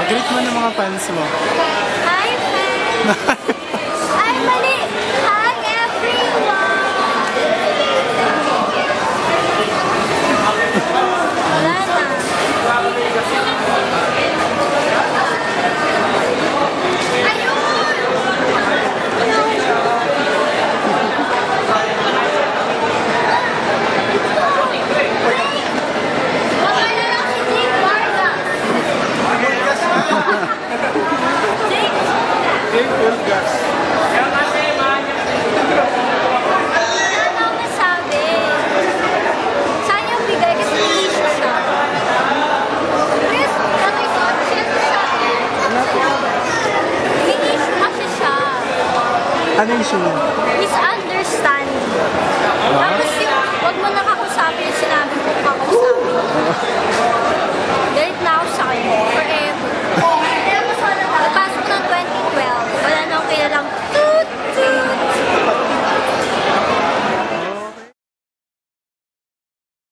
Greet mo ng mga fans mo. Hi, fans! Ay, mali! Hi, everyone! Wala na. Ano yung issue niya?